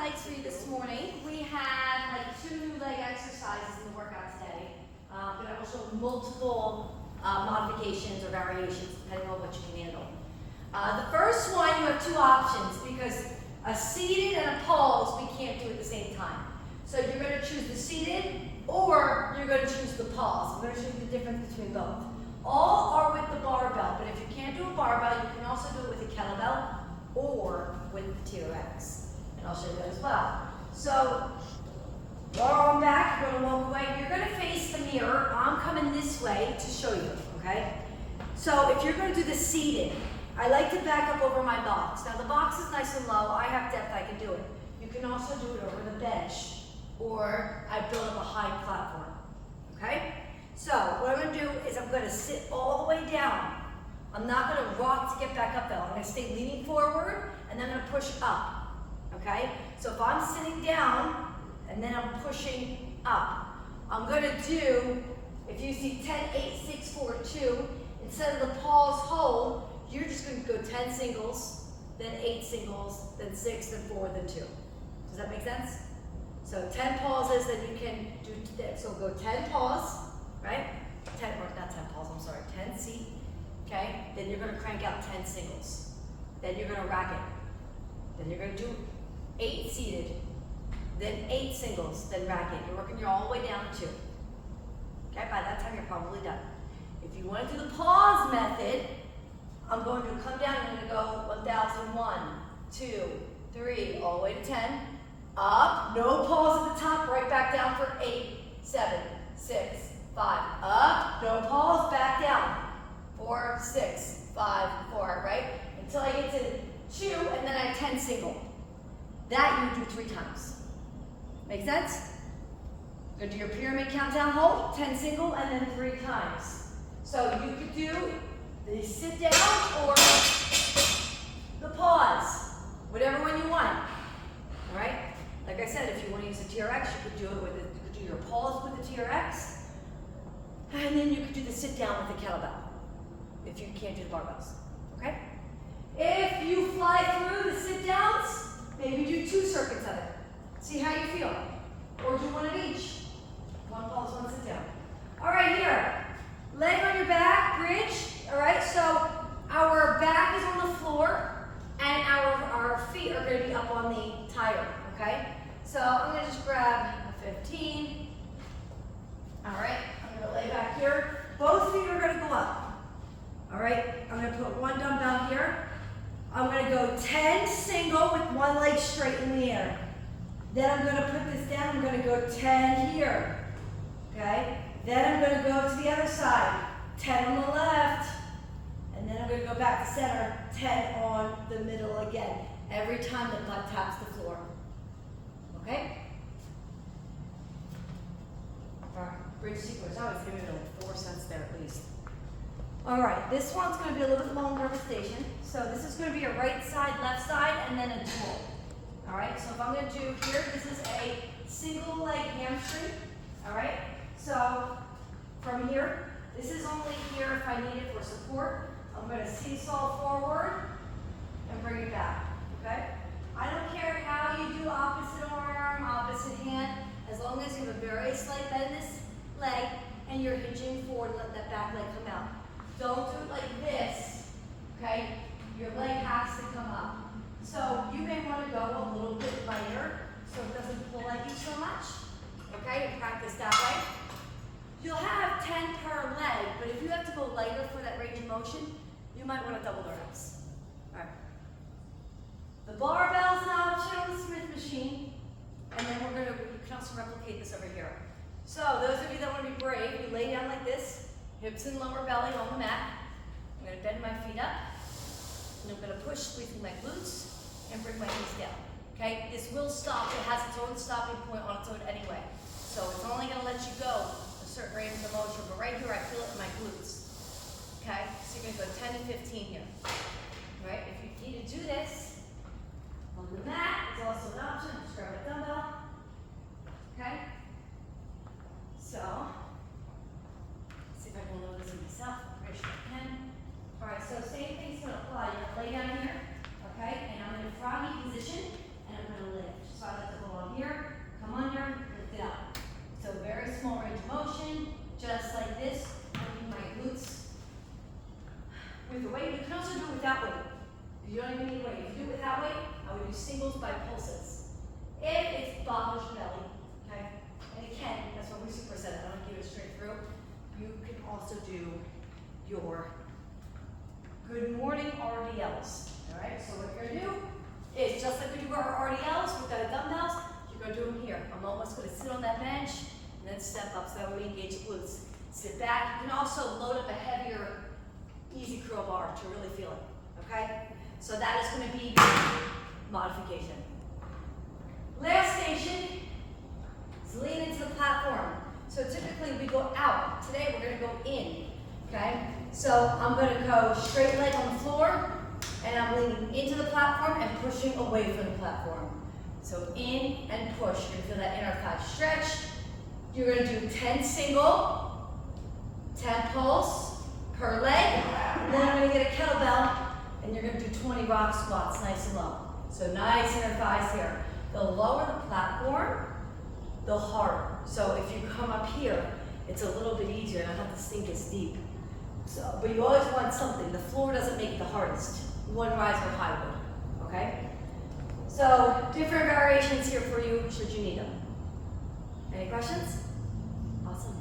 legs for you this morning. We have like 2 new leg exercises in the workout today, but also multiple modifications or variations depending on what you can handle. The first one, you have 2 options because a seated and a pause we can't do at the same time. So you're going to choose the seated or you're going to choose the pause. I'm going to show you the difference between both. All are with the barbell, but if you can't do a barbell, you can also do it with a kettlebell or with the TRX. And I'll show you that as well. So, while I'm back, you're going to walk away. You're going to face the mirror. I'm coming this way to show you, okay? So, if you're going to do the seated, I like to back up over my box. Now, the box is nice and low. I have depth. I can do it. You can also do it over the bench, or I build up a high platform, okay? So, what I'm going to do is I'm going to sit all the way down. I'm not going to rock to get back up, though. I'm going to stay leaning forward, and then I'm going to push up. Okay, so if I'm sitting down and then I'm pushing up, I'm going to do, if you see 10, 8, 6, 4, 2, instead of the pause hold, you're just going to go 10 singles, then 8 singles, then 6, then 4, then 2. Does that make sense? So 10 pauses, then you can do, so go 10 pause, right? 10, or not 10 pause, I'm sorry, 10 seat, okay? Then you're going to crank out 10 singles. Then you're going to rack it. Then you're going to do 8 seated, then 8 singles, then rack it. You're working your all the way down to 2. Okay, by that time you're probably done. If you want to do the pause method, I'm going to come down and I'm going to go 1,001, 2, 3, all the way to 10. Up, no pause at the top, right back down for 8, 7, 6, 5. Up, no pause, back down. 4, 6, 5, 4, right? Until I get to 2, and then I have 10 single. That you do 3 times. Make sense? Go do your pyramid countdown hold, 10 single, and then 3 times. So you could do the sit down or the pause, whatever one you want. All right? Like I said, if you want to use a TRX, you could do it with you could do your pause with the TRX, and then you could do the sit down with the kettlebell. If you can't do the barbells. Okay? If you fly through the sit downs, maybe do 2 circuits of it. See how you feel. Or do 1 of each. 1 pause, 1 sit down. All right, here. Leg on your back, bridge. All right, so our back is on the floor and our feet are going to be up on the tire. Okay? So I'm going to just grab a 15. All right, I'm going to lay back here. Both feet are going to go up. All right, I'm going to put 1 dumbbell here. I'm going to go 10 single with 1 leg straight in the air. Then I'm going to put this down. I'm going to go 10 here. Okay? Then I'm going to go to the other side. 10 on the left. And then I'm going to go back to center. 10 on the middle again. Every time the butt taps the floor. Okay? All right. Bridge sequence. I was giving it like 4 cents there at least. All right, this one's going to be a little bit longer of a station. So this is going to be a right side, left side, and then a dual. All right, so if I'm going to do here, this is a single leg hamstring. All right, so from here, this is only here if I need it for support. I'm going to seesaw forward and bring it back. Okay, I don't care how you do opposite arm, opposite hand, as long as you have a very slight bend in this leg and you're hinging forward, let that back leg come out. Don't do it like this, okay? Your leg has to come up. So you may want to go a little bit lighter so it doesn't pull at you so much, okay? And practice that way. You'll have 10 per leg, but if you have to go lighter for that range of motion, you might want to double the reps. All right. The barbell's an option on the Smith machine, and then you can also replicate this over here. So those of you that want to be brave, you lay down like this. Hips and lower belly on the mat. I'm going to bend my feet up. And I'm going to push, squeezing my glutes, and bring my knees down. Okay? This will stop. It has its own stopping point on its own anyway. So it's only going to let you go a certain range of motion. But right here, I feel it in my glutes. Okay? So you're going to go 10 to 15 here. All right? If you need to do this on the mat, it's also an option. Just grab a dumbbell. Okay? So, if I can load this in myself, I'm pretty sure I can. All right, so same thing's going to apply. You're going to lay down here, okay? And I'm in a froggy position, and I'm going to lift. So I do our RDLs, we've got dumbbells, you're gonna do them here. I'm almost gonna sit on that bench and then step up so that we engage the glutes. Sit back. You can also load up a heavier easy curl bar to really feel it, okay? So that is gonna be modification. Last station is lean into the platform. So typically we go out. Today we're gonna go in, okay? So I'm gonna go straight leg on the floor, and I'm leaning into the platform and pushing away from the platform. So in and push. You're gonna feel that inner thigh stretch. You're gonna do 10 single, 10 pulse per leg. And then I'm gonna get a kettlebell, and you're gonna do 20 rock squats, nice and low. So nice inner thighs here. The lower the platform, the harder. So if you come up here, it's a little bit easier. I don't have to sink as deep. So, but you always want something. The floor doesn't make it the hardest. One rise or high would, okay? So different variations here for you should you need them. Any questions? Awesome.